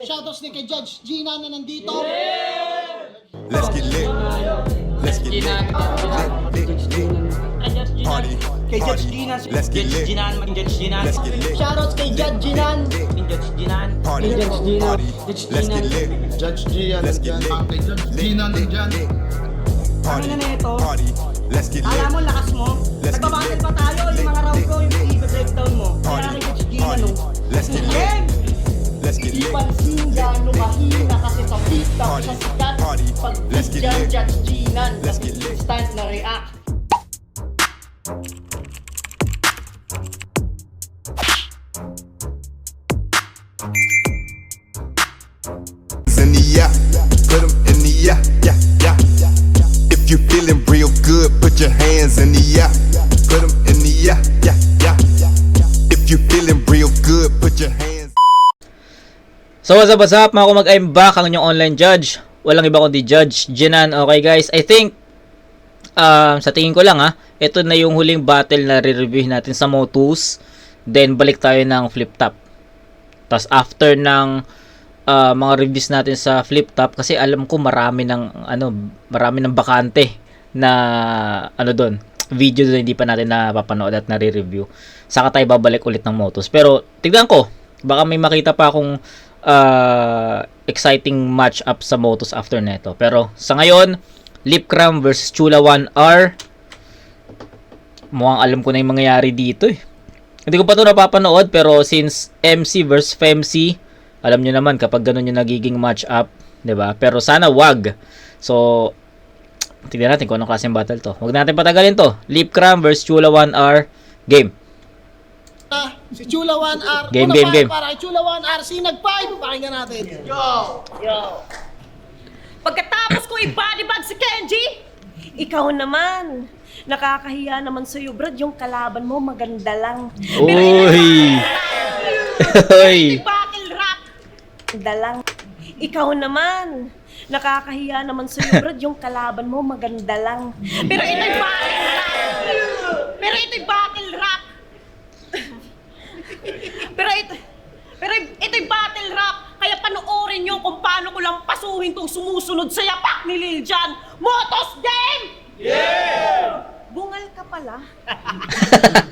Shoutouts din kay Judge Gina na nandito. Let's get lit. Let's get lit. Party. Kay Judge Gina. Let's get lit. Judge Gina. Let's get lit. Shoutouts kay Judge Ginan. Judge Gina. Party. Judge Gina. Party. Let's get lit. Judge Gian, Let's get lit. Judge Gina nandyan. Party. Ano na ito? Party. Let's get lit. Alam mo, lakas mo. Let's get Nagbabattle lit. pa tayo. Yung mga round ko, yung i-breakdown mo. Kaya Party. kay Judge Gina, Party. no? Let's get lit. Game! Let's get Di lit. pansin gano'ng mahina kasi sa TikTok Party. sa sikat. Party. Pag Let's get dyan, lit. Judge Ginan. Let's get lit. Instant na react. In the yeah, put 'em in the yeah, yeah, yeah. If you feeling real good, put your hands in the yeah. Put 'em in the yeah, yeah, yeah. If you feeling real good, put your hands. So what's up mga kumag, I'm back, ang inyong online judge. Walang iba kundi Judge Ginan. Okay guys, I think sa tingin ko lang ito na yung huling battle na re-review natin sa Motus. Then balik tayo ng flip top. Tapos after ng mga reviews natin sa flip top, kasi alam ko marami ng bakante na doon, video doon hindi pa natin napapanood at nare-review. Saka tayo babalik ulit ng Motus. Pero tignan ko, baka may makita pa akong exciting match up sa Motus after neto. Pero sa ngayon, Lipcram versus Chula 1R. Mukhang alam ko na yung mangyayari dito eh. Hindi ko pa ito napapanood, pero since MC versus FEMC, alam nyo naman kapag ganun yung nagiging match up, 'di ba? Pero sana wag. So tignan natin kung anong klaseng battle to. Huwag natin patagalin to. Lipcram versus Chula 1R. Game. Si Chula 1R. Game. Para kay Chula 1R, Sinag 5. Pakinggan natin. Pagkatapos ko i-bodybag si Kenji, ikaw naman. Nakakahiya naman sa'yo, Brad. Yung kalaban mo, maganda lang. Uy! Uy! Battle rap. Maganda lang. Ikaw naman. Nakakahiya naman sa'yo, Brad. Yung kalaban mo, maganda lang. Pero ito'y battle rap. Pero ito'y battle rap. Kaya panoorin nyo kung paano ko lang pasuhin tong sumusunod sa yapak ni Lil Jan. Motos game! Yeah! Bungal ka pala.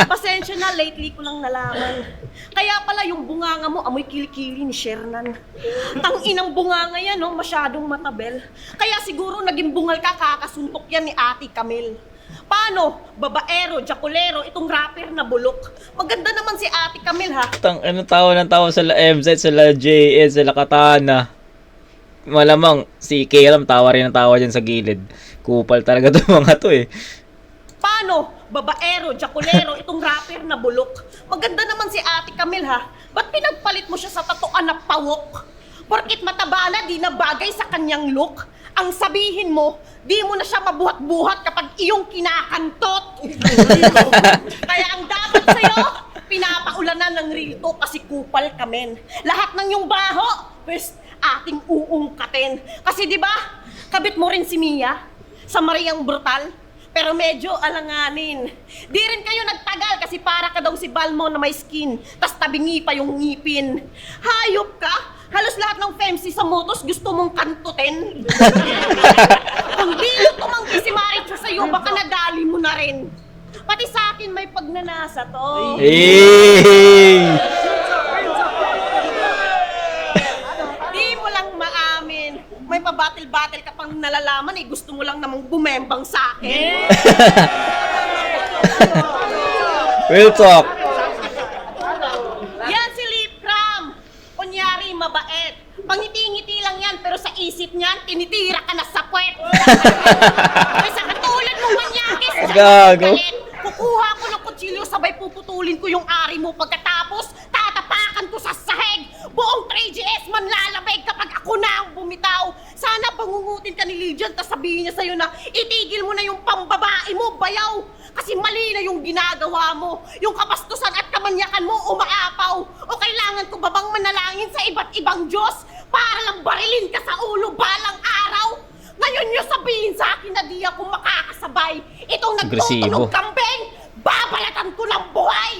Pasensya na, lately ko lang nalaman. Kaya pala yung bunganga mo, amoy kilikili ni Shernan. Tang-inang bunganga yan, no? Masyadong matabel. Kaya siguro naging bungal ka, kakasuntok yan ni Ate Camille. Paano? Babaero, jakulero, itong rapper na bulok. Maganda naman si Ate Camille, ha? Tawa ng tawa sa MZ, sa JS, sa Katana. Malamang si Kairam tawa rin ng tawa dyan sa gilid. Kupal talaga itong mga to eh. Paano? Babaero, jakulero, itong rapper na bulok. Maganda naman si Ate Camille, ha? Ba't pinagpalit mo siya sa tatuan na pawok? Porkit mataba na, di na bagay sa kanyang look. Ang sabihin mo, di mo na siya mabuhat-buhat kapag iyong kinakantot. Kaya ang dapat sa'yo, pinapaulanan ng real to kasi kupal ka, men. Lahat ng yung baho, first ating uungkatin. Kasi di ba, kabit mo rin si Mia sa Mariang Brutal, pero medyo alanganin. Di rin kayo nagtagal kasi para ka daw si Balmo na may skin, tas tabingi pa yung ngipin. Hayop ka! Halos lahat ng FEMC sa Motos gusto mong kantutin. Kung di nyo tumanggi si Marichu sa'yo, baka nadali mo na rin. Pati sa akin may pagnanasa to. Hey! Di mo lang maamin. May pa-battle-battle ka pang nalalaman eh. Gusto mo lang namang bumembang sa akin. Real talk. Yan si Lipcram. Kunyari, mabait. Pangiti-ngiti lang yan, pero sa isip niyan, tinitira ka na sa puwet. Ay, sa katulad mong manyakis. Gago. Kukuha ko ng kutsilyo, sabay puputulin ko yung ari mo. Pagkatapos, tatapakan ko sa sahig. Buong 3GS man lalamig kapag ako na ang bumitaw. Sana pangungutin ka ni Lydian, tas sabihin niya sa'yo na itigil mo na yung pambabae mo, bayaw. Kasi mali na yung ginagawa mo. Yung kapastusan at kamanyakan mo umaapaw. O kailangan ko ba bang manalangin sa iba't ibang Diyos para lang barilin ka sa ulo balang araw? Ngayon nyo sabihin sa akin na di ako makakasabay. Itong nagtutunog Agresibo. kambing, babalatan ko ng buhay!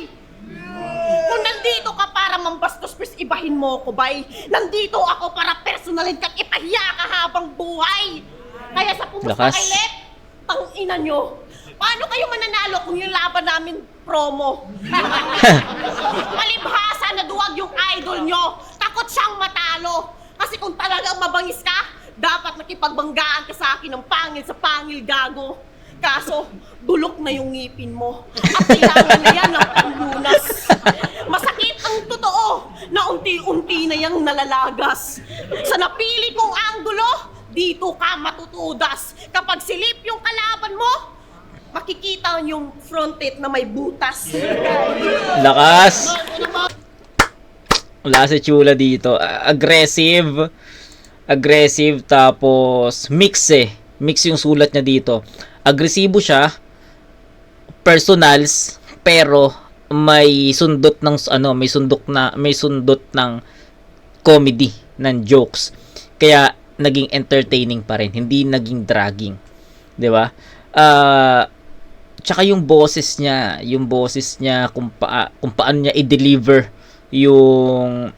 Kung nandito ka para mambastos, please ibahin mo ko, bay. Nandito ako para personalin ka't ipahiya ka habang buhay. Kaya sa pumunta Lakas. kay Lep, tangina nyo. Paano kayo mananalo kung yung laban namin promo? Malibhasa na duwag yung idol nyo. Takot siyang matalo. Kasi kung talagang mabangis ka, dapat nakipagbanggaan ka sa akin ng pangil sa pangil, gago. Kaso, bulok na yung ngipin mo. At kailangan na yan ng panglunas. Masakit ang totoo na unti-unti na yang nalalagas. Sa napili kong anggulo, dito ka matutudas. Kapag silip yung kalaban mo, makikita yung fronted na may butas. Lakas. Wala si Chula dito. Aggressive. Aggressive tapos mix eh. Mix yung sulat niya dito. Agresibo siya. Personals pero may sundot ng may sundot ng comedy, ng jokes. Kaya naging entertaining pa rin, hindi naging dragging. 'Di ba? Tsaka yung boses niya kung paano niya i-deliver yung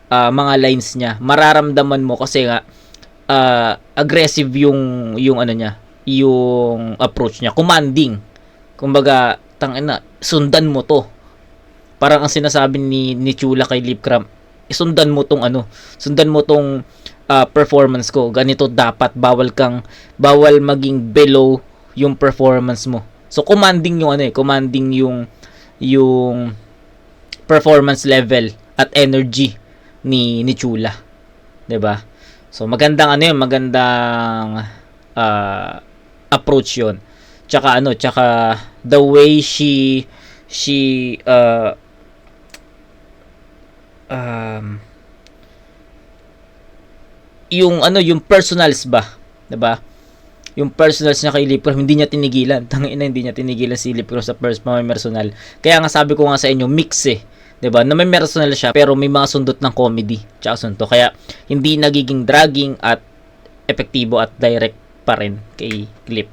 mga lines niya. Mararamdaman mo kasi nga aggressive yung approach niya, commanding. Kumbaga, tangina, sundan mo to. Parang ang sinasabi ni Chula kay Lipcram, sundan mo tong performance ko. Ganito dapat, bawal maging below yung performance mo. So commanding yung performance level at energy ni Chula. 'Di ba? So magandang approach 'yon. Tsaka the way she yung personals ba, 'di ba? Yung personals niya kay Lipcram, hindi niya tinigilan. Hindi niya tinigilan si Lipcram sa personal. Kaya nga sabi ko nga sa inyo, mix eh. 'Di ba? Na may personal siya pero may mga sundot ng comedy tsaka sunto. Kaya hindi nagiging dragging at epektibo at direct pa rin kay Lip.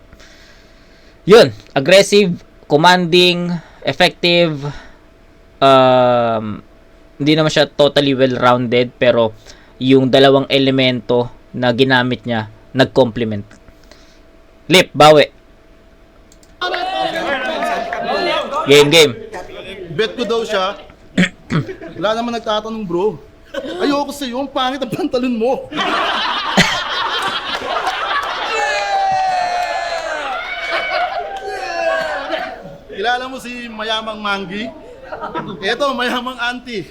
'Yun, aggressive, commanding, effective. Hindi naman siya totally well-rounded pero yung dalawang elemento na ginamit niya nag-complement. Lip, bawi. Game. Bet ko daw siya. Wala naman nagtatanong, bro. Ayoko sa'yo, ang pangit ang pantalon mo. Kilala mo si Mayamang Manggi? Eto, Mayamang Auntie.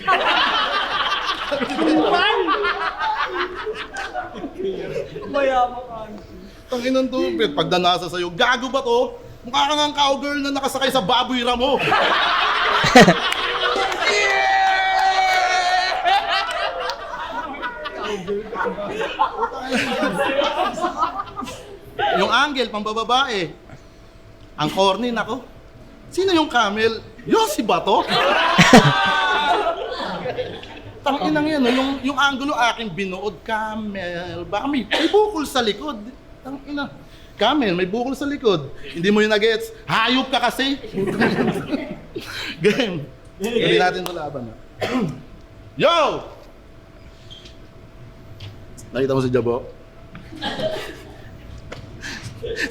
Tanginan to, bet, pag danasa sa'yo, gago ba to? Mukha ka ng cowgirl na nakasakay sa baboy ramo. Yung angle, pambababae. Ang corny, nako. Sino yung camel? Yossi ba to? Tanginang yan, no? Yung angulo aking binuod, camel. Baka may bukol sa likod. Tangina. Camel, may bukol sa likod. Hindi mo yung nag-gets. Hayop ka kasi. Game. Hindi natin ito laban. Yo! Nakita mo si Jabo?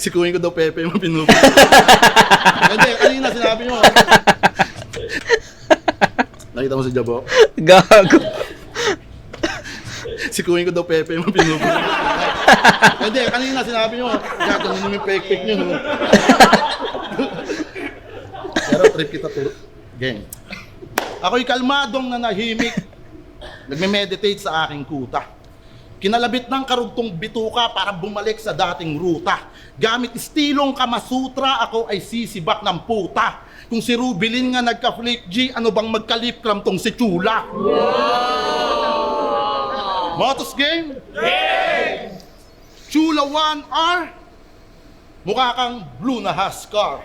Si Kuwing ko daw Pepe mo pinupo. Hindi, kanina sinabi mo. Nakita mo si Jabo? Gago. Si Kuwing ko daw Pepe mo pinupo. Hindi, kanina sinabi mo. Gago, nung yung pek-pek nyo. No? Pero trip kita to. Gang. Ako'y kalmadong nanahimik. Nagme-meditate sa aking kuta. Kinalabit ng karugtong bituka para bumalik sa dating ruta. Gamit istilong Kamasutra, ako ay sisibak ng puta. Kung si Rubilin nga nagka-flip G, ano bang magka-lipcram tong si Chula? Motos game? Chula 1R, mukha kang blue na Huskar.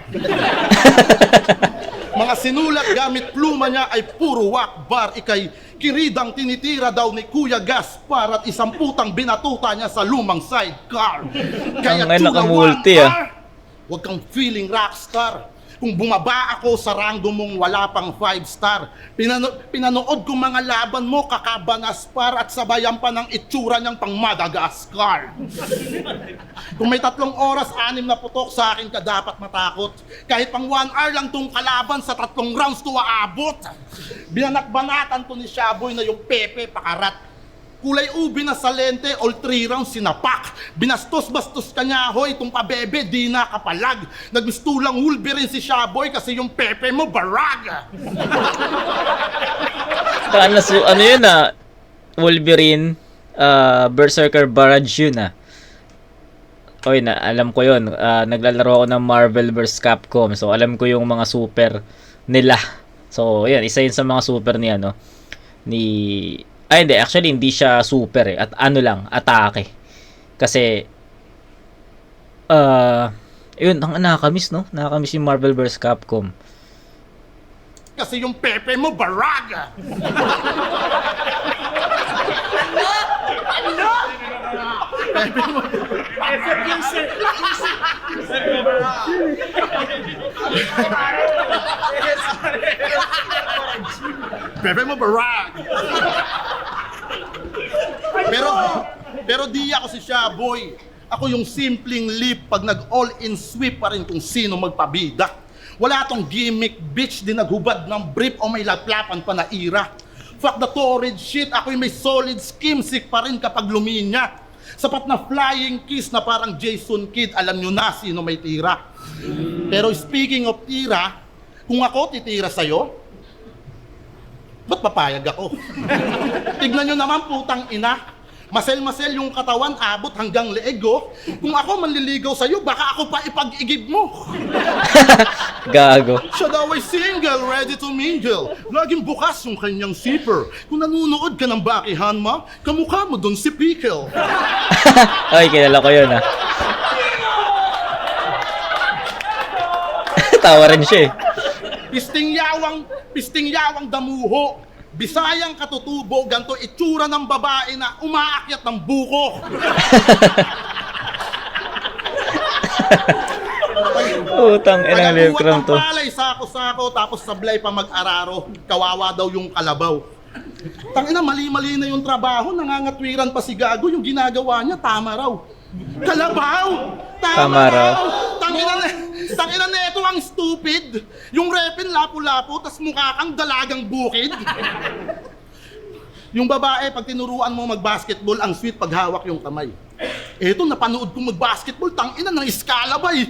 Mga sinulat gamit pluma niya ay puro wakbar. Ikay kiridang tinitira daw ni Kuya Gaspar at isang putang binatuta niya sa lumang sidecar. Kaya Ang Chula nakamulti, 1R, huwag kang feeling rockstar. Kung bumaba ako sa ranggo mong wala pang 5-star, pinanood ko mga laban mo, kakabanaspar at sabayan pa ng itsura niyang pang Madagascar. Kung may 3 oras, 6 na putok, sa akin ka dapat matakot. Kahit pang 1 hour lang tong kalaban, sa 3 rounds to aabot. Binanak-banatan to ni Shaboy na yung Pepe pakarat. Kulay ubi na sa lente, all 3 rounds sinapak. Binastos-bastos ka niya, hoy, itong pabebe, di nakapalag. Nagmistulang Wolverine si Shaboy kasi yung Pepe mo, barag. Ano yun Wolverine, Berserker Barrage yun Oy, alam ko yun. Naglalaro ako ng Marvel vs. Capcom. So, alam ko yung mga super nila. So, yan. Isa yun sa mga super ni hindi. Actually, hindi siya super At lang, atake. Kasi, yun, nakakamiss, no? Nakakamiss yung Marvel vs. Capcom. Kasi yung Pepe mo, barag. Pepe mo, Pepe mo, barag. Pero di ako si Shaboy. Ako yung simpleng lip pag nag-all-in sweep pa rin kung sino magpabida. Wala tong gimmick, bitch, di naghubad ng brief o may laplapan pa na ira. Fuck the torrid shit, ako'y may solid skimsick pa rin kapag luminya. Sapat na flying kiss na parang Jason Kidd, alam nyo na sino may tira. Pero speaking of tira, kung ako titira sa'yo, ba't papayag ako? Tignan nyo naman, putang ina. Masel-masel yung katawan, abot hanggang leeg, Kung ako manliligaw sa'yo, baka ako pa ipag-igib mo. Gago. Siya daw ay single, ready to mingle. Laging bukas yung kanyang zipper. Kung nanunood ka ng bakihan mo, kamukha mo dun si Pickle. Ay, kilala ko yun Tawa rin siya Pisting yawang damuho. Bisayang katutubo, ganto itsura ng babae na umaakyat ng buko. Utang inang Livecram to. Palay, sako-sako, tapos sablay pa mag-araro. Kawawa daw yung kalabaw. Tangina, mali-mali na yung trabaho, nangangatwiran pa si Gago, yung ginagawa niya, tama raw. Kalabaw! Tama raw. Tangina na ito ang stupid. Yung repin lapu-lapu, tas mukha kang dalagang bukid. Yung babae, pag tinuruan mo mag-basketball, ang sweet pag hawak yung kamay. Eto, napanood kong mag-basketball, tangina ng iskalabay.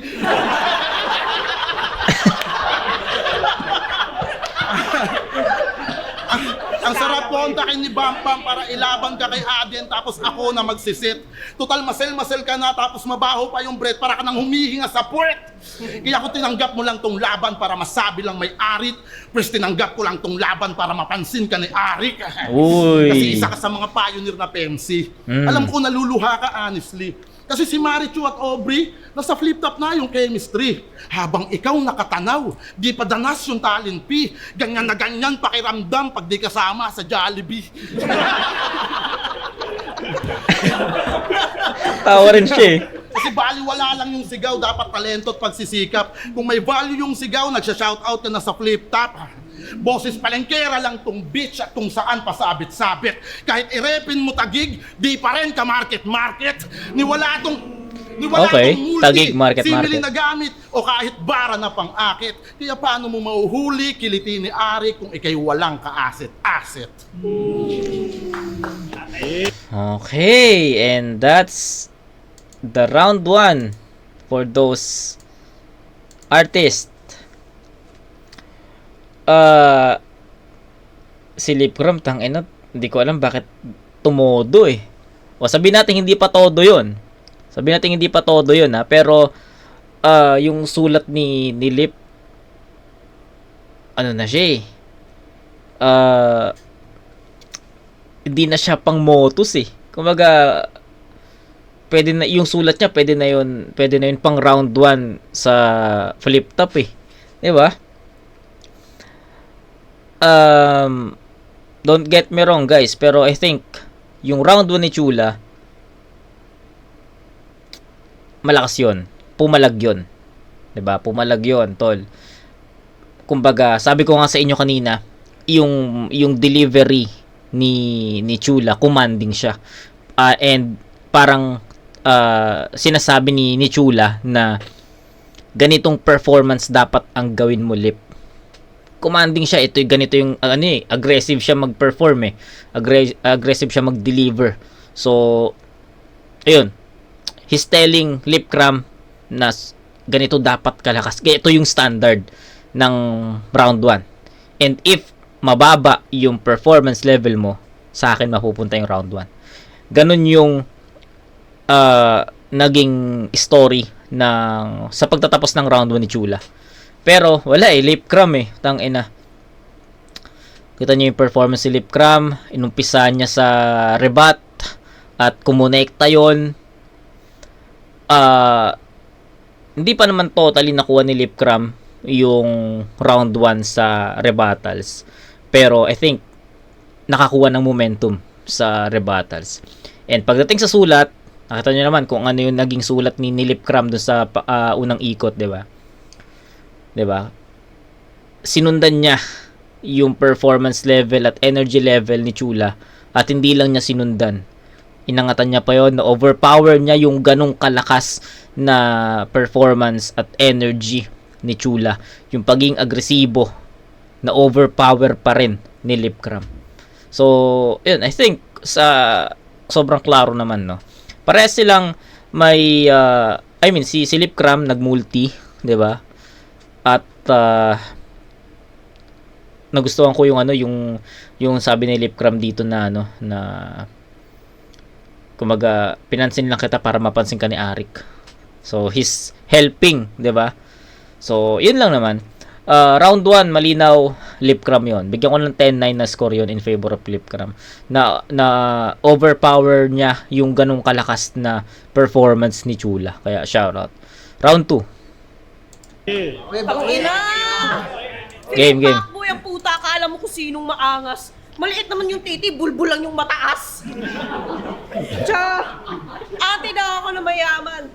Ang sarap kontakin ni Bam Bam para ilaban ka kay Aden tapos ako na magsisit. Total masel-masel ka na tapos mabaho pa yung breath para ka nang humihinga sa puwet. Kaya ako tinanggap mo lang tong laban para masabi lang may arit. Plus tinanggap ko lang tong laban para mapansin ka ni Arik. Uy. Kasi isa ka sa mga pioneer na pensi. Alam ko naluluha ka honestly. Kasi si Marichu at Aubrey, nasa flip-top na yung chemistry. Habang ikaw nakatanaw, di pa danas yung talent P. Ganyan na ganyan pakiramdam pag di kasama sa Jollibee. Tawa rin siya Kasi baliwala lang yung sigaw, dapat talento at pagsisikap. Kung may value yung sigaw, nagsha-shoutout ka na sa flip-top. Boses palengkera lang tong bitch at kung saan pasabit-sabit. Kahit irepin mo tagig, di pa rin ka market-market. Niwala tong Okay, multi, tagig market. simili na gamit o kahit bara na pang-akit. Kaya paano mo mauhuli, kiliti ni Ari kung ikay walang ka-asset. Okay, and that's the round 1 for those artists. Si Livecram, tangina, hindi ko alam bakit tumodo O sabihin natin hindi pa todo 'yon. Pero yung sulat ni Lip, ano na siya hindi na siya pang motus Kumbaga pwede na yung sulat niya, pwede na yun pang round 1 sa flip top 'di ba? Don't get me wrong guys, pero I think yung round 1 ni Chula malakas yun. Pumalag yun. 'Di ba? Pumalag yun, tol. kumbaga, sabi ko nga sa inyo kanina, yung delivery ni Chula, commanding siya. And parang sinasabi ni Chula na ganitong performance dapat ang gawin mo, Lip. Commanding siya, ganito yung aggressive siya mag-perform eh. Aggressive siya mag-deliver. So ayun. He's telling Lip Cram na ganito dapat kalakas. Ito yung standard ng round 1. And if mababa yung performance level mo, sa akin mapupunta yung round 1. Ganun yung naging story sa pagtatapos ng round 1 ni Chula. Pero wala Lip Cram tangina. Kita niyo yung performance ni Lip Cram, inumpisa niya sa rebat at kumonekta yon. Hindi pa naman totally nakuha ni Lip Cram yung round 1 sa rebuttals. Pero I think nakakuha ng momentum sa rebuttals. And pagdating sa sulat, nakita niyo naman kung ano yung naging sulat ni Lip Cram doon sa unang ikot, 'di ba? 'Di ba? Sinundan niya yung performance level at energy level ni Chula at hindi lang niya sinundan. Inangatan niya pa yon, na overpower niya yung ganong kalakas na performance at energy ni Chula. Yung pagiging agresibo na overpower pa rin ni Lip Cram. So, yun, I think sobrang klaro naman, no. Parehas silang may si Lip Cram nagmulti, 'di ba? At nagustuhan ko yung sabi ni Lip Cram dito na kumaga pinansin lang kita para mapansin ka ni Arik. So he's helping, 'di ba? So yun lang naman. Round 1 malinaw Lip Cram 'yon. Bigyan ko ng 10-9 na score 'yon in favor of Lip Cram. Na overpower niya yung ganung kalakas na performance ni Chula. Kaya shout out. Round 2. Tangina! Game. Pinagpakbo yung puta, akala mo kung sinong maangas. Maliit naman yung titi, bulbul lang yung mataas. Ate na ako na mayaman.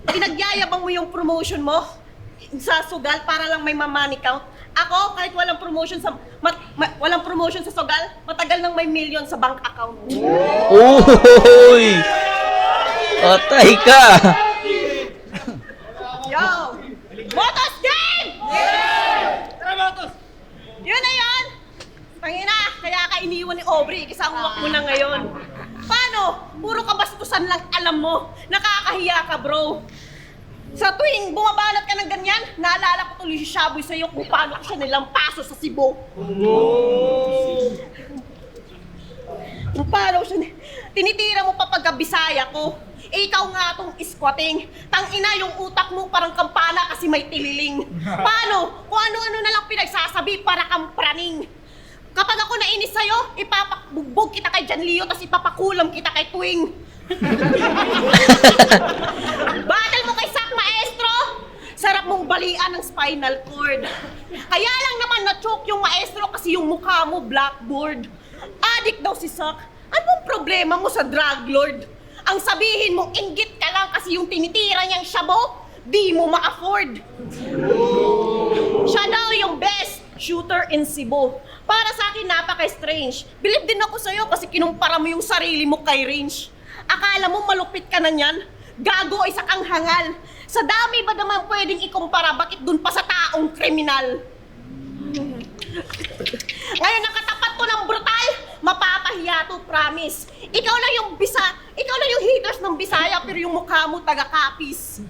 Pinagyayabang mo yung promotion mo sa sugal para lang may ma-money count. Ako, kahit walang promotion sa sugal, matagal nang may million sa bank account. Uy! Patay ka! Yo! Motos game! Tara, Motos! Yun na yun! Tangina, kaya ka iniwan ni Aubrey, kisahuwak mo na ngayon. Paano? Puro kabastusan lang alam mo. Nakakahiya ka, bro. Sa tuwing bumabalot ka ng ganyan, naalala ko tuloy si Shaboy sa'yo kung paano ko siya nilampaso sa Cebu. Kung paano siya tinitira mo pa pagka-Bisaya ko. Ikaw nga tong squatting. Tangina yung utak mo parang kampana kasi may tililing. Paano? Kung ano-ano na lang pinagsasabi para kang praning. Kapag ako nainis sa'yo, ipapakbugbog kita kay Jan Leo tapos ipapakulam kita kay Tuwing. Battle mo kay Sak Maestro? Sarap mong balian ng spinal cord. Kaya lang naman na-choke yung maestro kasi yung mukha mo blackboard. Addict daw si Sak. Anong problema mo sa drug lord? Ang sabihin mo, inggit ka lang kasi yung tinitira niyang shabo, di mo ma-afford. Siya daw yung best shooter in Cebu. Para sa akin, napaka-strange. Believe din ako sa'yo kasi kinumpara mo yung sarili mo kay Range. Akala mo malupit ka na niyan? Gago, isa kang hangal. Sa dami ba naman pwedeng ikumpara? Bakit dun pa sa taong kriminal? Ngayon nakatapat ko ng brutal, mapapahiya to, promise. Ikaw lang yung haters ng Bisaya pero yung mukha mo taga-Capiz.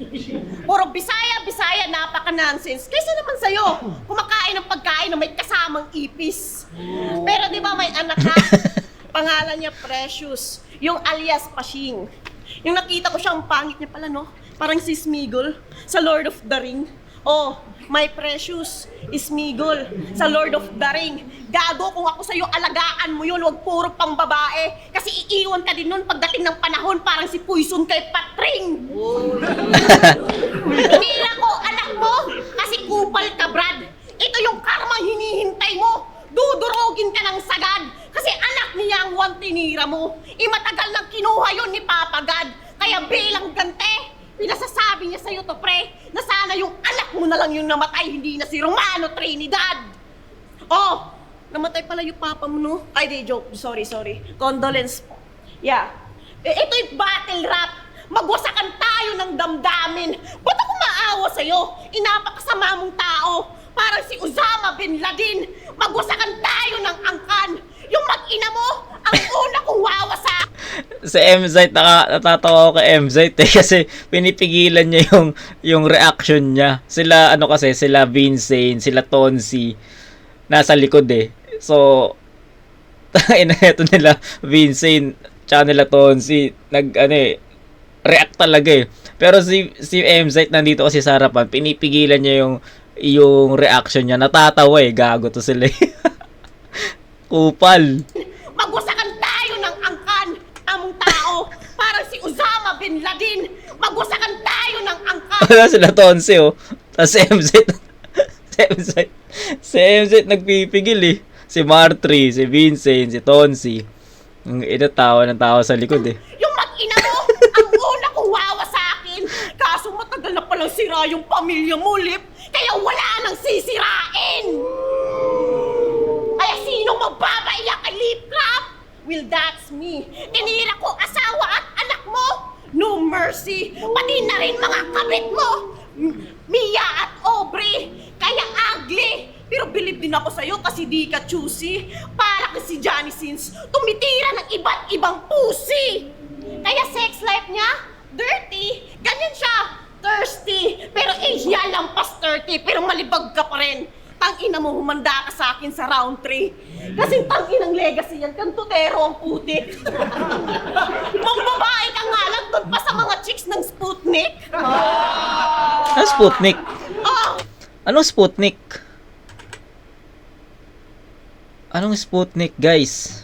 Puro Bisaya, napaka-nonsense. Kaysa naman sa'yo, kumakain ng pagkain na may kasamang ipis. Pero di ba may anak ka? Pangalan niya Precious, yung alias Pashing. Yung nakita ko siyang pangit niya pala, no? Parang si Smeagol sa Lord of the Ring. Oh, my Precious, Smeagol sa Lord of the Ring. Gago, kung ako sa'yo, alagaan mo yun, wag puro pang babae. Kasi iiwan ka din nun pagdating ng panahon, parang si Poison kay Patring. Tinila ko, anak mo, kasi kupal ka, Brad. Ito yung karma hinihintay mo. Dudurogin ka ng sagad. Kasi anak niya ang one tinira mo. Matagal nang kinuha yun ni Papa God. Kaya bilang gante, Pinasasabi niya sa'yo to, pre, na sana yung anak mo na lang yung namatay, hindi na si Romano Trinidad. Oh, namatay pala yung papa mo, no? Ay, di, joke. Sorry. Condolence po. Yeah. Ito yung battle rap. Magwasakan tayo ng damdamin. Ba't ako maawa sa'yo? Inapakasama mong tao. Parang si Osama Bin Laden. Magwasakan tayo ng angkan. Yung mag-ina mo, ang una kong wawasak. Sa MZ, natatawa ako kay MZ kasi pinipigilan niya yung reaction niya. Sila, sila Vincent, sila Tonsi, nasa likod eh. So, ito nila, Vincent, tsaka nila Tonsi, react talaga eh. Pero si MZ nandito kasi sa harapan, pinipigilan niya yung reaction niya. Natatawa eh, gago to sila eh. Kupal. Magwasakan tayo ng angkan. Among tao, parang si Osama Bin Laden. Magwasakan tayo ng angkan. Wala sila Tonsi oh. Tapos si MZ nagpipigil eh. Si Martri, si Vincent, si Tonsi. Ang tawa ng tawa sa likod eh. Yung mag-ina mo, ang una kong wawa sa akin. Kaso matagal na palang sira yung pamilya mo, Lip. Kaya wala nang sisirain. Kaya sino magbabaiyak kay Lip Crab? Well, that's me. Tinira ko asawa at anak mo. No mercy. Pati na rin mga kabit mo. Mia at Aubrey. Kaya ugly. Pero believe din ako sa'yo kasi di ka choosy. Para kasi Johnny Sins, tumitira ng iba't ibang pussy. Kaya sex life niya, dirty. Ganyan siya, thirsty. Pero age niya lampas 30, pero malibag ka pa rin. Tangina mo, humanda ka sa akin sa round 3. Kasi tanginang legacy yan, kantutero ang putik. Magbabae ka nga lang doon pa sa mga chicks ng Sputnik. Ano Sputnik? Oh, Anong Sputnik? Anong Sputnik, guys?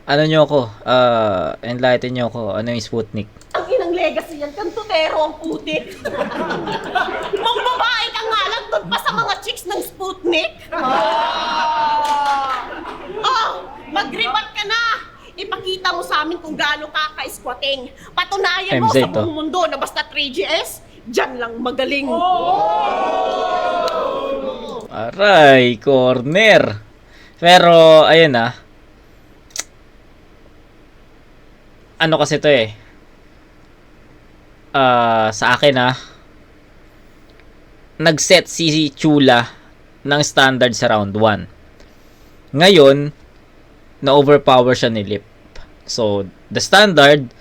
Ano nyo ako? Enlighten nyo ako. Ano yung Sputnik? ang inang legacy yan, kantutero ang putik. Magbabae ka nga lang doon pa sa mga chicks ng Sputnik. Oh, mag-rebat ka na. Ipakita mo sa amin kung gaano ka ka-squatting. Patunayan mo MZ sa to. buong mundo na basta 3GS, dyan lang magaling. Aray, corner. Pero, ayun ano kasi to eh. Sa akin nag-set si Chula ng standard sa round 1. Ngayon, na-overpower siya ni Lip. So, the standard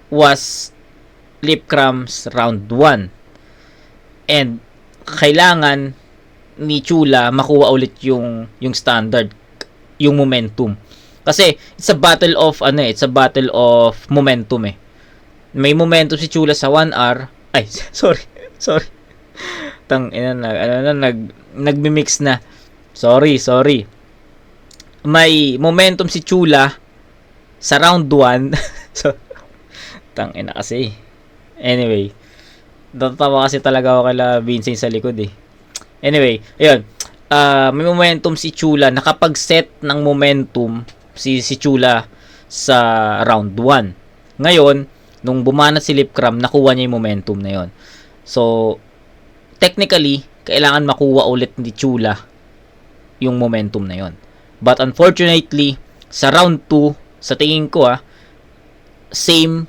was Lip Crumb's round 1. And, kailangan ni Chula makuha ulit yung standard, yung momentum. Kasi it's a battle of momentum eh. May momentum si Chula sa 1R. Ay, sorry. Nagmi-mix na. Sorry. May momentum si Chula sa round 1. So, tangina kasi. Anyway, natatawa kasi talaga ako kay Vincent sa likod eh. Anyway, ayun. May momentum si Chula. Nakapag-set ng momentum si Chula sa round 1. Ngayon, nung bumanat si Lip Cram, nakuha niya yung momentum na yon. So, technically, kailangan makuha ulit ni Chula yung momentum na yon. But unfortunately, sa round 2, sa tingin ko same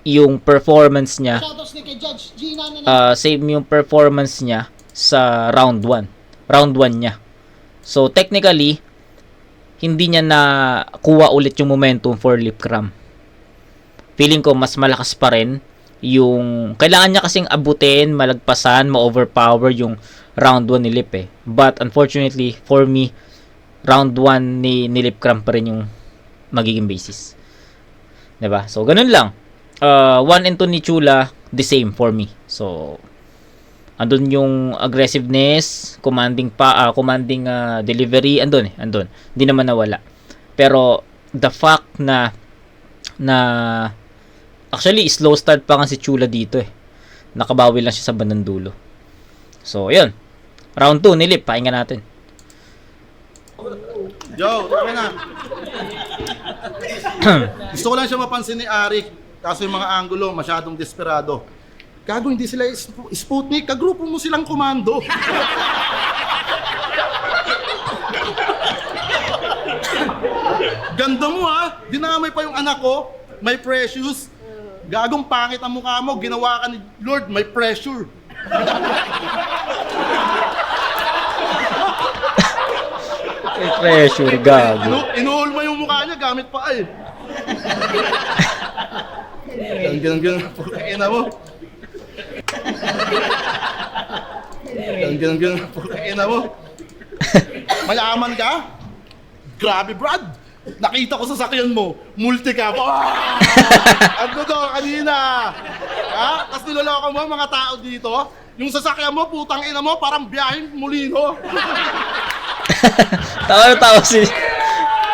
yung performance niya. Shoutouts ni kay Judge Gina na Same yung performance niya sa round 1. Round 1 niya. So, technically, hindi niya nakuha ulit yung momentum for Lip Cram. Feeling ko, mas malakas pa rin yung... Kailangan niya kasing abutin, malagpasan, ma-overpower yung round 1 ni Lip eh. But, unfortunately, for me, round 1 ni Lip Cram pa rin yung magiging basis. Diba? So, ganun lang. 1 and 2 ni Chula, the same for me. So, andun yung aggressiveness, commanding delivery, andun. Hindi naman nawala. Pero the fact na actually slow start pa nga si Chula dito eh. Nakabawi lang siya sa bandang dulo. So, yun. Round 2 nilip, pahinga natin. Yo, tama na. Gusto ko lang siya mapansin ni Ari. Kaso yung mga Anglo, masyadong desperado. Gago, hindi sila Sputnik. Kagrupo mo silang komando. Ganda mo ha. Dinamay pa yung anak ko. May precious. Gagong pangit ang mukha mo. Ginawa ka ni Lord. May pressure. Pressure, gago. Inuhol mo yung mukha niya. Gamit pa eh. Ganun. Pukina mo. Ganun. Pukina mo. Mayaman ka? Grabe, Brad. Nakita ko sa sakyan mo. Multi ka. Ano to kanina? Ha? Tapos niloloko mo mga tao dito. Yung sasakyan mo, putang ina mo, parang biyaheng Molino.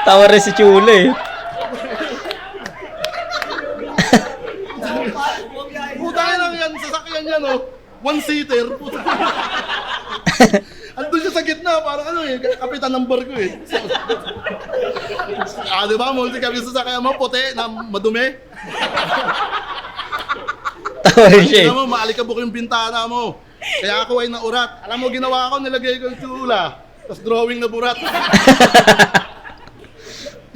Tawa rin si Chula eh. Putang ina yan, sasakyan niya no. One-seater. Andun siya sa gitna, parang ano eh, kapitan ng barko eh. Diba, multi kami sa sasakyan mo, puti, na madumi. Tawa rin siya eh. Alam mo, maalikabok yung bintana mo. Kaya ako ay naurat. Alam mo, ginawa ko, nilagay ko yung Chula. Tapos drawing na burat.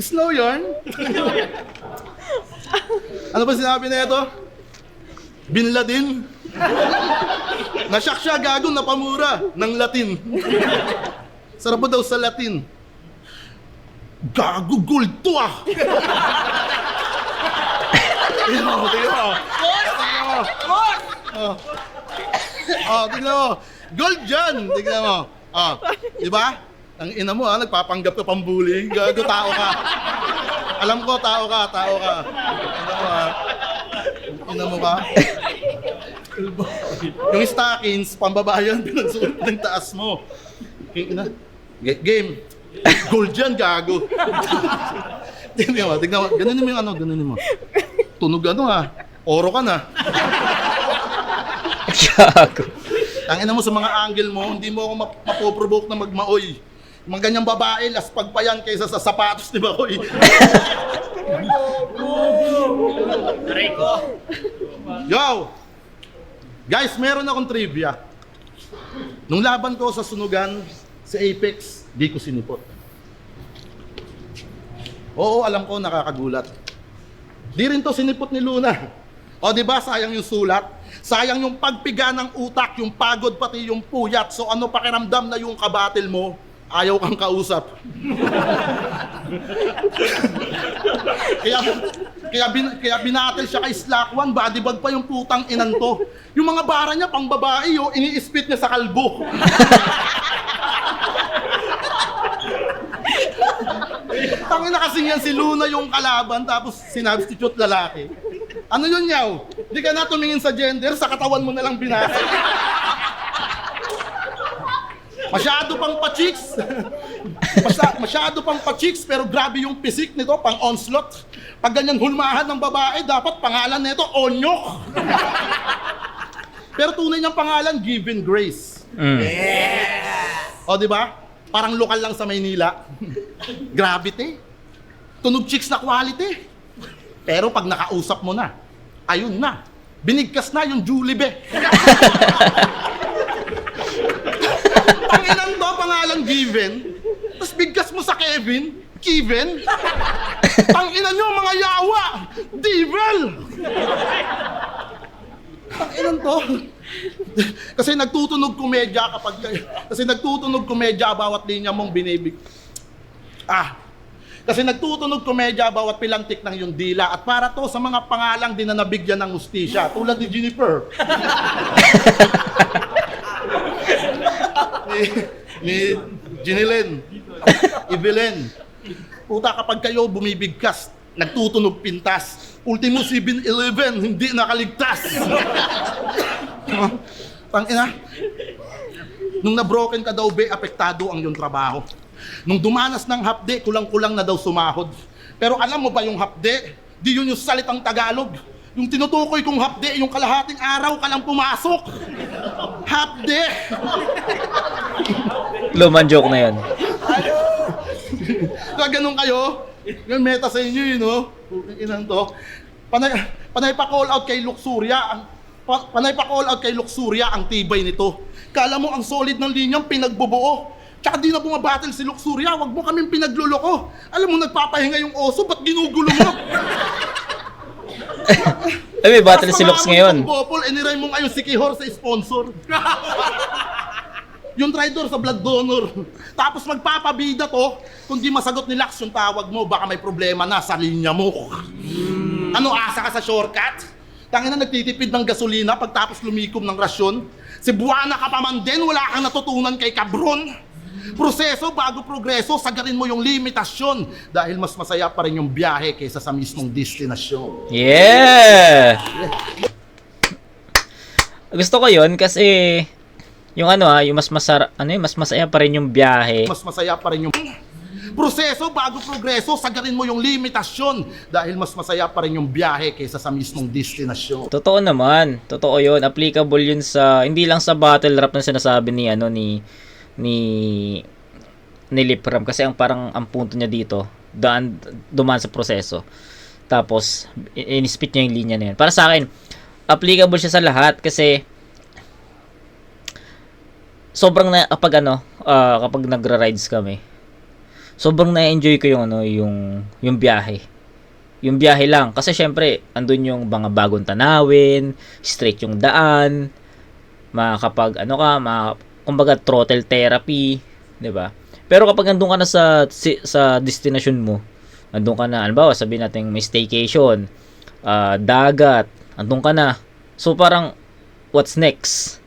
Slow yarn. Ano ba sinabi na ito? Bin Laden. Nasyak siya, gagong napamura ng Latin. Sarap mo daw sa Latin. Gago, gold to ah! Tingnan mo. Tingnan mo. Gold dyan! Tingnan mo. Diba? Ang ina mo nagpapanggap ka pambuli. Gago, tao ka. Alam ko, tao ka. Ina mo ka. Yung stockings, pambabayan, pinagsuot ng taas mo. Game. Gold yan, gago. Tingnan mo. Ganunin mo yung ganunin mo. Tunog oro ka na. Gago. Tangina mo sa mga angle mo, hindi mo ako mapoprovoke na magmaoy. Mga ganyang babae, laspag pa yan kaysa sa sapatos ni Bakoy. Yo! Guys, meron akong trivia. Nung laban ko sa sunugan, sa Apex, di ko sinipot. Oo, alam ko, nakakagulat. Di rin to sinipot ni Luna. O diba, sayang yung sulat? Sayang yung pagpiga ng utak, yung pagod, pati yung puyat. So ano pakiramdam na yung kabatil mo, ayaw kang kausap. kaya binatil siya kay Slack 1, bodybag pa yung putang inan to. Yung mga bara niya, pang babae, ini-spit niya sa kalbo. Tangina kasi yan si Luna yung kalaban, tapos sinubstitute lalaki. Ano yun, yaw? Di ka na tumingin sa gender, sa katawan mo na lang binasa. Masyado pang pa-chicks. Masyado pang pa-chicks, pero grabe yung pisik nito, pang onslaught. Pag ganyan hulmahan ng babae, dapat pangalan nito, Onyok. Pero tunay niyang pangalan, Given Grace. O, di ba? Parang lokal lang sa Maynila. Gravity. Tunog chicks na quality. Pero pag nakausap mo na, ayun na. Binigkas na yung Julibe. Pangilan to, pangalan Given. Tapos bigkas mo sa Kevin, Kevin. Pangilan nyo, mga yawa. Devil. Pangilan to. Kasi nagtutunog komedya bawat linya mong binibig. Kasi nagtutunog komedya bawat pilantik ng yung dila. At para to sa mga pangalang di na nabigyan ng hustisya. Tulad ni Jennifer. ni Jinilyn. Evelyn. Puta, kapag kayo bumibigkas, nagtutunog pintas. Ultimo 7-11, hindi nakaligtas. Tangina. Nung na-broken ka daw, be, apektado ang iyong trabaho. Nung dumanas ng hapde, kulang-kulang na daw sumahod. Pero alam mo ba yung hapde? Di yun yung salitang Tagalog. Yung tinutukoy kong hapde, yung kalahating araw ka lang pumasok. Hapde! Luman joke na yan. Kaya ganun kayo, yung meta sa inyo yun, no? Inang to. Panay pa call out kay Luxuria. Panay pa call out kay Luxuria ang tibay nito. Kala mo ang solid ng linyang pinagbubuo. Tsaka di na bumabattle si Luxuria, wag mo kaming pinagluloko. Alam mo, nagpapahinga yung oso, ba't ginugulo mo? Ay, may battle si Lux ngayon. Bopol, iniray mo ngayon si Kihor sa sponsor. Yung traitor sa blood donor. Tapos magpapabida to, kung di masagot ni Lux yung tawag mo, baka may problema na sa linya mo. Ano, asa ka sa shortcut? Tangina, nagtitipid ng gasolina pagtapos lumikom ng rasyon. Cebuana ka pa man din, wala kang natutunan kay Cabron. Proseso bago progreso, sagarin mo yung limitasyon dahil mas masaya pa rin yung biyahe kaysa sa mismong destinasyon. Yeah! Gusto ko yun kasi yung yung mas masaya pa rin yung biyahe. Mas masaya pa rin yung proseso bago progreso, sagarin mo yung limitasyon dahil mas masaya pa rin yung biyahe kaysa sa mismong destinasyon. Totoo naman. Totoo yun. Applicable yun sa, hindi lang sa battle rap na sinasabi ni Lipram, kasi ang punto niya dito dumaan sa proseso, tapos in-spit niya yung linya na yun. Para sa akin applicable siya sa lahat kasi sobrang kapag nagra-rides kami, sobrang na-enjoy ko yung biyahe lang kasi syempre andun yung mga bagong tanawin, straight yung daan, kumbaga throttle therapy, 'di ba? Pero kapag andun ka na sa destination mo, andun ka na, halimbawa sabihin natin may staycation, dagat, andun ka na. So parang what's next?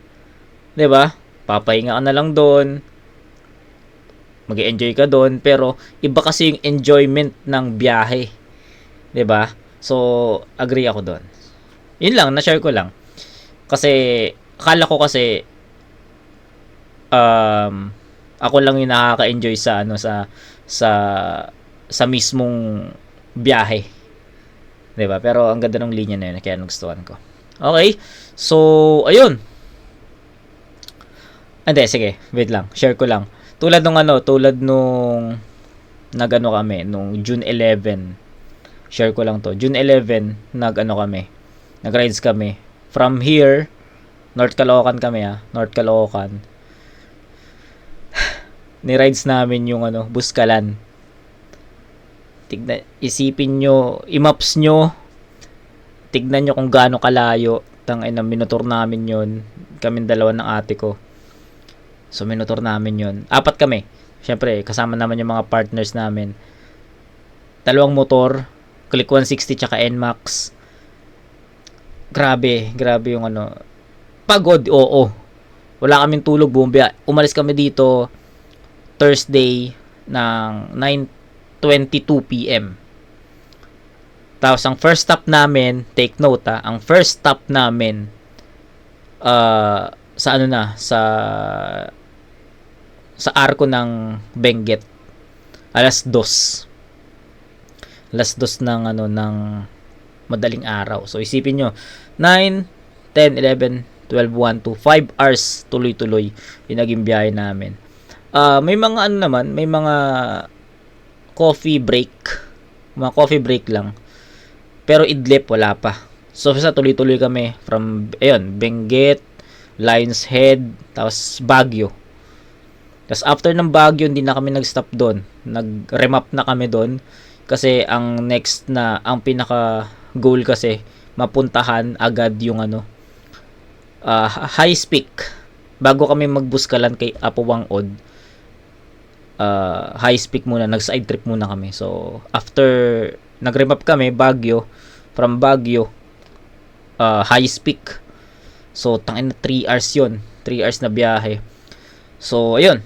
'Di ba? Papahinga ka na lang doon. Mag-enjoy ka doon, pero iba kasi yung enjoyment ng biyahe. 'Di ba? So agree ako doon. 'Yun lang, na-share ko lang. Kasi akala ko kasi ako lang yung nakaka-enjoy sa mismong biyahe. 'Di ba? Pero ang ganda ng linya na yun, kaya nagustuhan ko. Okay. So, ayun. Hindi, sige. Wait lang. Share ko lang. Tulad nung kami nung June 11. Share ko lang to. June 11 nag-rides kami. From here, North Caloocan kami North Caloocan. Ni-rides namin yung Buskalan. Isipin nyo, i-maps nyo, tignan nyo kung gaano kalayo. Minutor namin yun. Kaming dalawa ng ate ko. So, minutor namin yun. 4 kami. Siyempre, kasama naman yung mga partners namin. 2 motor, Click 160 tsaka NMAX. Grabe yung pagod, oo. Wala kaming tulog, buong umalis kami dito Thursday ng 9:22 PM. Tapos ang first stop namin, take note ang first stop namin sa arko ng Benguet. Alas 2 ng madaling araw. So isipin nyo, 9, 10, 11, 12, 1, 2, 5 hours tuloy-tuloy yung naging biyahe namin. May mga may mga coffee break lang, pero idlip wala pa. So sa tuloy-tuloy kami from Benguet, Lions Head, tapos Baguio. Tapos after ng Baguio, hindi na kami nag-stop doon, nag-remap na kami doon kasi ang pinaka goal kasi mapuntahan agad yung High Peak bago kami magbuskalan kay Apo Wangod. High Peak muna, nag-side trip muna kami. So after nag-remap kami from Baguio, High Peak. So 3 hours yun, 3 hours na biyahe. So ayun,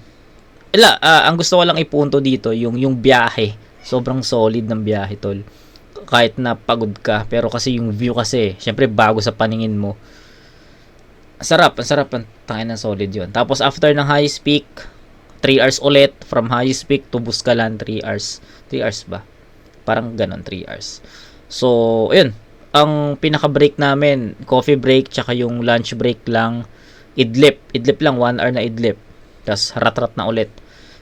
ang gusto ko lang ipunto dito yung biyahe. Sobrang solid ng biyahe, tol. Kahit na pagod ka, pero kasi yung view kasi, syempre bago sa paningin mo. Ang sarap ang solid yun. Tapos after ng High Peak, 3 hours ulit from High Peak to Buskalan, 3 hours. 3 hours ba? Parang ganon, 3 hours. So, ayun. Ang pinaka-break namin, coffee break, tsaka yung lunch break lang, idlip lang, 1 hour na idlip. Tapos rat-rat na ulit.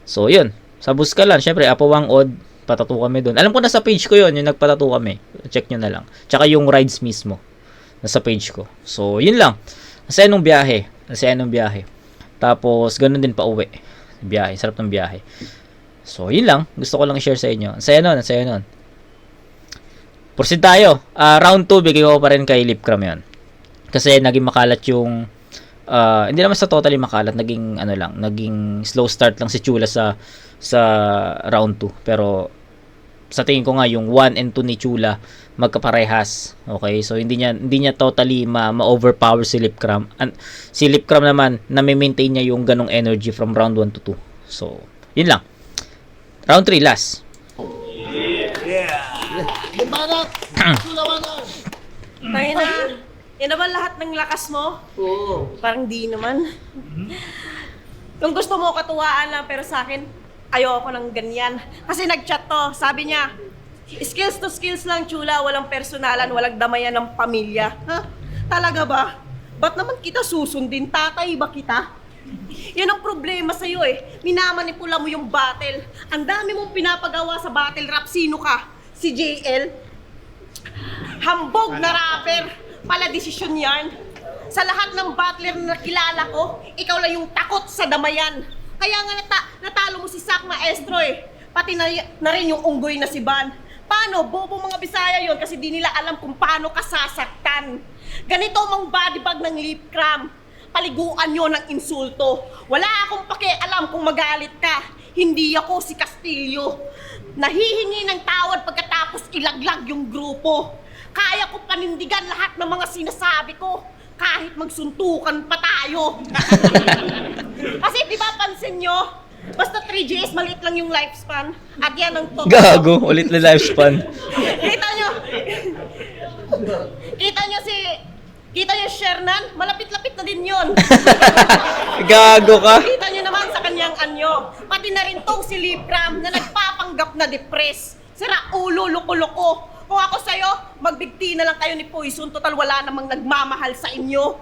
So, yun. Sa Buskalan, syempre, Apo Wangod, Nagpatato kami doon. Alam ko nasa page ko yun, yung nagpatato kami. Check nyo na lang. Tsaka yung rides mismo. Nasa page ko. So, yun lang. Masaya nung biyahe. Tapos, ganun din pa uwi. Biyahe. Sarap ng biyahe. So, yun lang. Gusto ko lang i-share sa inyo. Ang saya nun. Proceed tayo. Round 2, bigay ko pa rin kay Lipcram yun. Kasi naging makalat yung hindi naman sa totally makalat, naging slow start lang si Chula sa round 2. Pero sa tingin ko nga yung 1 and 2 ni Chula magkaparehas. Okay? So hindi niya totally ma-overpower si Lipcram. Si Lipcram naman na-maintain niya yung ganong energy from round 1 to 2. So, yun lang. Round 3 last. Limanat! Sulawanan! Tayo na. Yan naman lahat ng lakas mo? Oo. Parang di naman. Kung gusto mo katuwaan lang, pero sa akin, ayoko ng ganyan. Kasi nag-chat to, sabi niya, skills to skills lang, Chula, walang personalan, walang damayan ng pamilya. Ha? Talaga ba? Ba't naman kita susundin? Tatay ba kita? Yan ang problema sa'yo eh. Minamanipula mo yung battle. Ang dami mong pinapagawa sa battle rap. Sino ka? Si JL? Hambog na rapper. Pala desisyon yan. Sa lahat ng battler na nakilala ko, ikaw lang yung takot sa damayan. Kaya nga natalo mo si Sak Maestro eh. Pati na rin yung unggoy na si Van. Paano? Bobo mga Bisaya yon kasi di nila alam kung paano ka sasaktan. Ganito mang body bag ng Lipcram. Paliguan nyo ng insulto. Wala akong pakialam kung magalit ka. Hindi ako si Castillo. Nahihingi ng tawad pagkatapos ilaglag yung grupo. Kaya ko panindigan lahat ng mga sinasabi ko. Kahit magsuntukan pa tayo. Kasi di ba pansin nyo, basta 3 Gs, maliit lang yung lifespan. At yan ang totoo. Gago, ulit na lifespan. Kita nyo Shernan, malapit-lapit na din yun. Gago ka. Kita nyo naman sa kanyang anyo. Pati na rin tong si Lipcram na nagpapanggap na depress. Sira ulo, loko-loko. Kung ako sa'yo, magbigti na lang kayo ni Poison. Total wala namang nagmamahal sa inyo.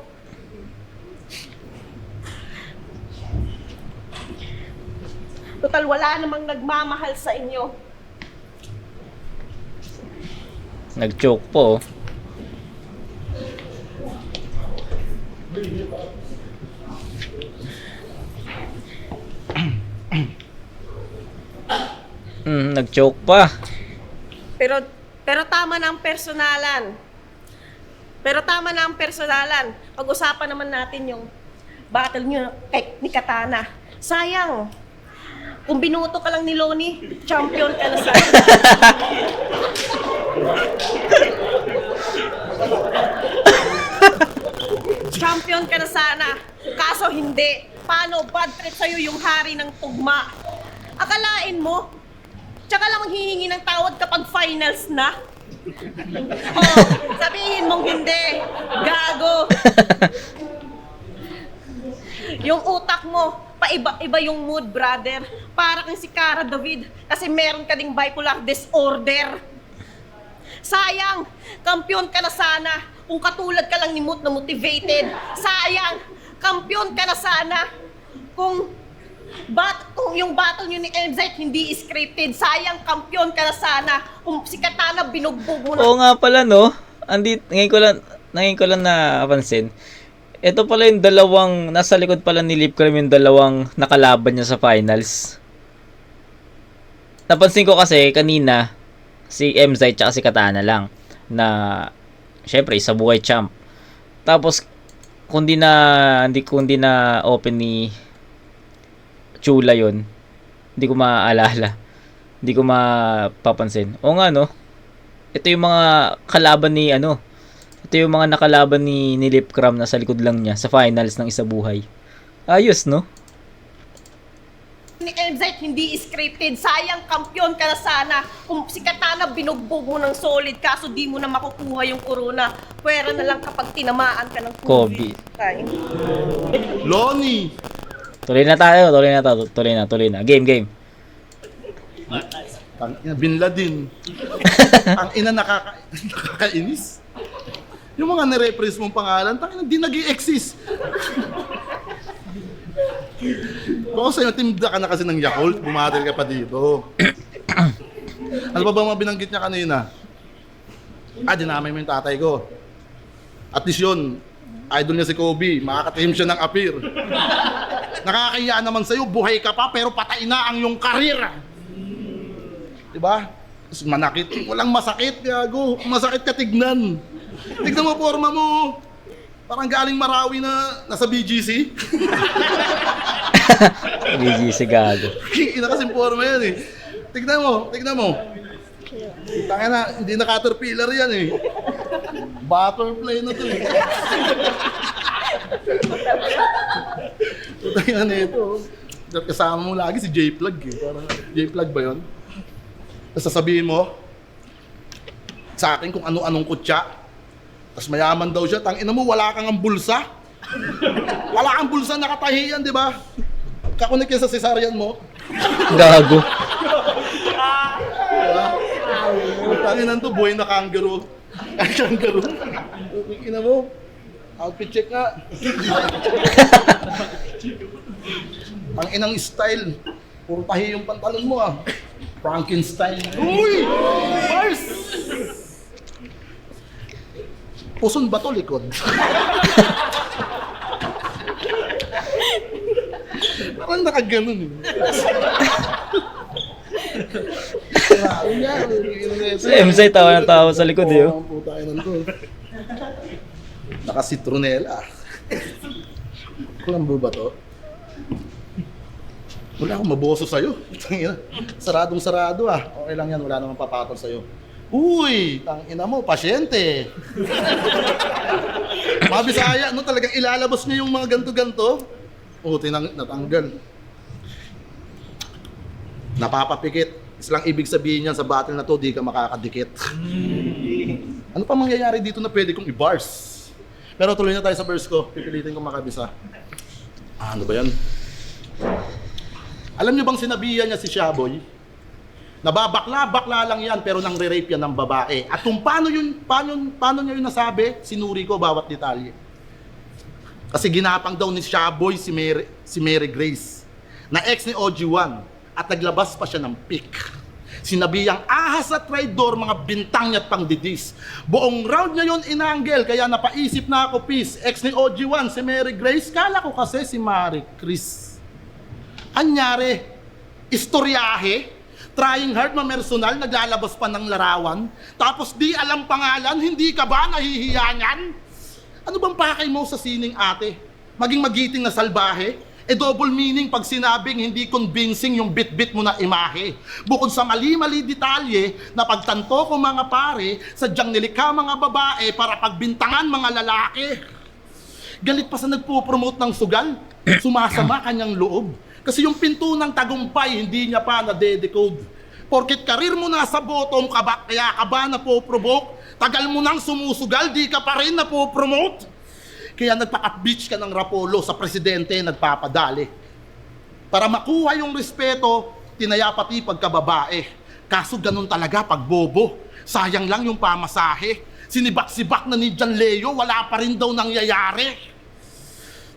Total wala namang nagmamahal sa inyo. Nag-choke po. Nag-choke pa. Pero tama na ang personalan. Pag-usapan naman natin yung battle nyo ni Katana. Sayang. Kung binuto ka lang ni Loni, champion ka na sana. Champion ka na sana. Kaso hindi. Paano? Bad trip sa'yo yung hari ng tugma. Akalain mo, tsaka lang hihingi ng tawad kapag finals na. Oh, sabihin mong hindi. Gago. Yung utak mo, paiba-iba yung mood, brother. Para kang si Cara David kasi meron ka ding bipolar disorder. Sayang, kampiyon ka na sana kung katulad ka lang ni Moot na motivated. Sayang, kampiyon ka na sana kung yung battle nyo ni Emzite hindi scripted. Sayang, kampiyon ka na sana kung si Katana binugbog mo na. Oo nga pala no. Ngayon ko lang napansin. Ito pala yung dalawang nasa likod pala ni Lipcram, yung dalawang nakalaban niya sa finals. Napansin ko kasi kanina si Emzite tsaka si Katana lang na syempre isa buhay champ. Tapos kundi na open ni Chula yon, hindi ko maaalala, hindi ko mapapansin. O nga no, ito yung mga kalaban ni ito yung mga nakalaban ni Lipcram na sa likod lang niya sa finals ng isa buhay. Ayos no. Ni Emzite hindi scripted. Sayang, kampiyon ka na sana kung si Katana binugbog mo ng solid kaso di mo na makukuha yung corona. Pwera na lang kapag tinamaan ka ng COVID. Time. Loni! Tuloy na. Game. Bin Laden. Ang ina nakakainis. Yung mga nire-rephrase mong pangalan, di nag-i-exist. Kung sa'yo, timda ka na kasi ng Yakult, bumatil ka pa dito. Ano ba mga binanggit niya kanina? Dinamay mo yung tatay ko. At least yun, idol niya si Kobe, makakatahim siya ng appear. Nakakahiya naman sa'yo, buhay ka pa pero patay na ang iyong karir. Diba? Tapos manakit, walang masakit, gago. Masakit ka tignan. Tignan mo forma mo. Parang galing Marawi na nasa BGC. BGC gago. Ina kasing forma yan eh. Tignan mo. Tangina na, hindi na caterpillar yan eh. Butterfly na to eh. Tangina na ito. Kasama mo lagi si J-Plug eh. Parang J-Plug ba yun? Tapos sasabihin mo sa akin kung ano-anong kutya. Tapos mayaman daw siya. Tangina mo, wala kang ang bulsa. Wala kang bulsa, nakatahiyan, di ba? Kakunik yan sa cesarean mo. Gago. Tanginan to, buhay na kangaroo. Kangaroo. Ina mo, outfit check nga. Ang inang style. Puro tahi yung pantalon mo ah. Frankenstein. Uy! Mars! Puson ba to likod? Parang nakaganon eh. Si MZ tawa ng tawa sa likod eh. Oo, ang puta yun to. Naka-citronella. Kulambo ba to? Wala akong maboso sa'yo. Saradong sarado ah. Okay lang yan, wala namang papatol sa'yo. Uy! Tangina mo, pasyente! Mga Bisaya, no, talagang ilalabas niya yung mga ganto-ganto. Natanggal. Napapapikit. Islang ibig sabihin niyan sa battle na to, di ka makakadikit. Ano pa mangyayari dito na pwede kong i-bars? Pero tuloy na tayo sa verse ko. Pipilitin kong makabisa. Ano ba yan? Alam niyo bang sinabihan niya si Shaboy? Nababakla-bakla lang yan pero nang re-rape yan ng babae. At kung paano niya yun nasabi, sinuri ko bawat detalye. Kasi ginapang daw ni Shaboy si Mary Grace na ex ni OG1 at naglabas pa siya ng pic. Sinabihang ahas at traidor, mga bintang niya at pangdidis. Buong round niya yun inanggel, kaya napaisip na ako, peace. Ex ni OG1, si Mary Grace, kala ko kasi si Marie Chris. Anyari, istoryahe, trying hard mamersonal, naglalabas pa ng larawan, tapos di alam pangalan, hindi ka ba nahihiya niyan? Ano bang pakay mo sa sining ate? Maging magiting na salbahe? Double meaning pag sinabing hindi convincing yung bit-bit mo na imahe. Bukod sa mali-mali detalye na pagtanto ko mga pare, sadyang nilikha mga babae para pagbintangan mga lalaki. Galit pa sa nagpo-promote ng sugal, sumasama kanyang loob. Kasi yung pinto ng tagumpay, hindi niya pa na-decode. Porkit karir mo nasa bottom ka ba, kaya ka ba napoprovoke? Tagal mo nang sumusugal, di ka pa rin napopromote? Kaya nagpaka-bitch ka ng Rapolo sa presidente, nagpapadali. Para makuha yung respeto, tinaya pati pagkababae. Kaso ganun talaga pag bobo. Sayang lang yung pamasahe. Sinibak-sibak na ni John Leo, wala pa rin daw nangyayari.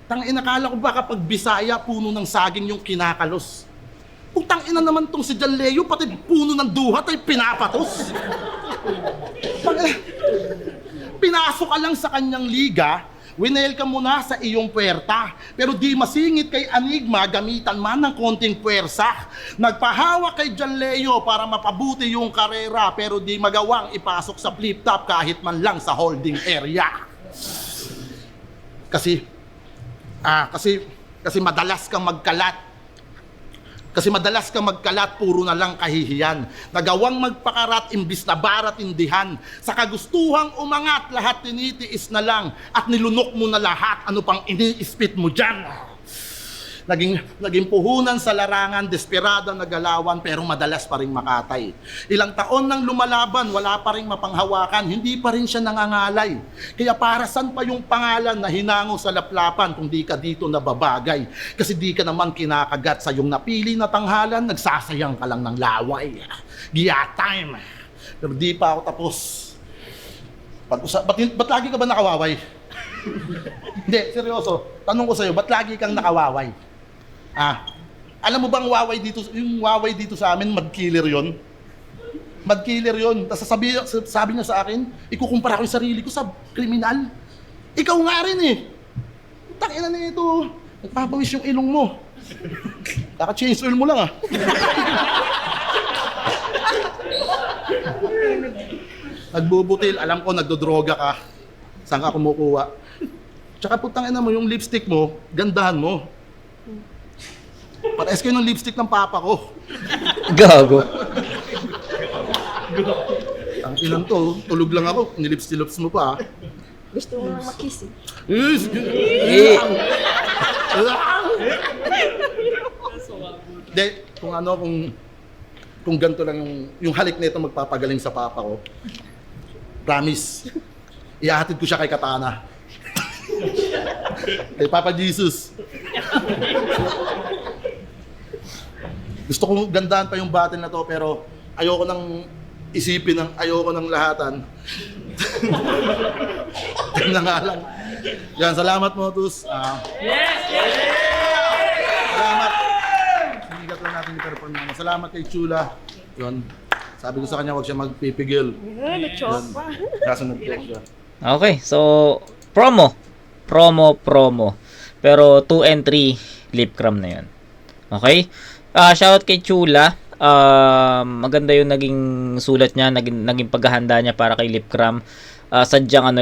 Inakala ko baka pag Bisaya, puno ng saging yung kinakalos. Putang ina naman tong si John Leo, pati puno ng duhat ay pinapatos. Pinasok ka lang sa kanyang liga, winail ka muna sa iyong puwerta. Pero di masingit kay Anigma, gamitan man ng konting puwersa. Nagpahawak kay John Leo para mapabuti yung karera, pero di magawang ipasok sa flip-top kahit man lang sa holding area. Kasi madalas kang magkalat. Kasi madalas kang magkalat, puro na lang kahihiyan. Nagawang magpakarat, imbis na barat indihan. Sa kagustuhang umangat, lahat tinitiis na lang. At nilunok mo na lahat, ano pang iniispit mo dyan? Naging puhunan sa larangan, desperada na galawan, pero madalas pa rin makatay. Ilang taon nang lumalaban, wala pa rin mapanghawakan, hindi pa rin siya nangangalay. Kaya para saan pa yung pangalan na hinango sa laplapan kung di ka dito nababagay? Kasi di ka naman kinakagat sa yung napili na tanghalan, nagsasayang ka lang ng laway. Giya time. Pero di pa ako tapos. Ba't lagi ka ba nakawaway? Hindi, seryoso. Tanong ko sa'yo, ba't lagi kang nakawaway? Alam mo bang yung Huawei dito sa amin, mag-killer yon? Mad killer yun. Tapos sabi niya sa akin, ikukumpara ko yung sarili ko sa kriminal. Ikaw nga rin eh. Tangina na ito. Nagpapawis yung ilong mo. Kaka-change oil mo lang ah. Nagbubutil, alam ko nagdodroga ka. Saan ka kumukuha? Tsaka putang ina mo, yung lipstick mo, gandahan mo. Pares kayo ng lipstick ng papa ko. Gago. Ang ilan to, tulog lang ako, nilips-lips mo pa. Gusto mo nang makiss eh. Yes! Eh, Hindi, kung ganito lang yung halik nito magpapagaling sa papa ko. Promise. Ihahatid ko siya kay Katana. Kay Papa Jesus. Gusto kong gandaan pa yung battle na to pero ayoko nang isipin ayoko nang lahatan. Yan na nga lang. Yan, salamat Motus. Salamat. Sinigat lang natin yung perform namin. Salamat kay Chula. Yun. Sabi ko sa kanya, huwag siya magpipigil. Nachopa. Kaso nag-talk siya. okay, so promo. Pero 2 and 3 lip cram na 'yon. Okay? Shoutout kay Chula. Maganda yung naging sulat niya, naging paghahanda niya para kay lip cram. Sadyang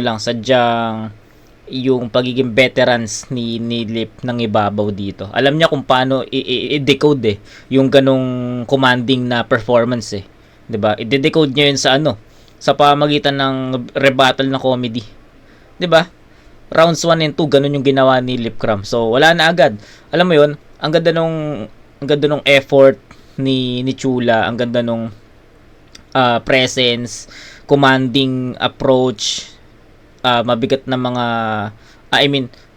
yung pagiging veterans ni Lip ng ibabaw dito. Alam niya kung paano i-decode yung ganong commanding na performance 'di ba? I-decode niya yun sa pamagitan ng rebuttal na comedy. 'Di ba? Rounds 1 and 2 ganun yung ginawa ni Lip Cram. So wala na agad. Alam mo yun, ang ganda nung effort ni Chula, ang ganda nung presence, commanding approach, mabigat na mga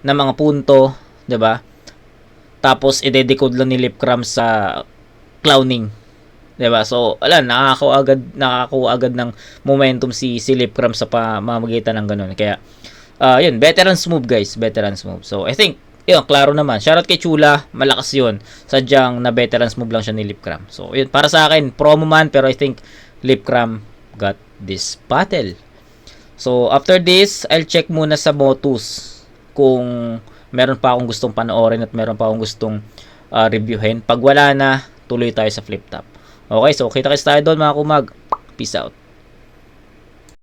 na mga punto, 'di ba? Tapos i-decode lang ni Lip Cram sa clowning. 'Di ba? So, nakakuha agad ng momentum si Lip Cram sa pamamagitan ng ganun. Kaya yun, veterans move guys, veterans move. So, I think yun, klaro naman. Shoutout kay Chula, malakas yun. Sadyang na veterans move lang siya ni Lip Cram. So, yun, para sa akin, promo man, pero I think Lip Cram got this battle. So, after this, I'll check muna sa Motus kung meron pa akong gustong panoorin at meron pa akong gustong reviewin. Pag wala na, tuloy tayo sa flip top. Okay, so kita-kits tayo doon mga kumag. Peace out.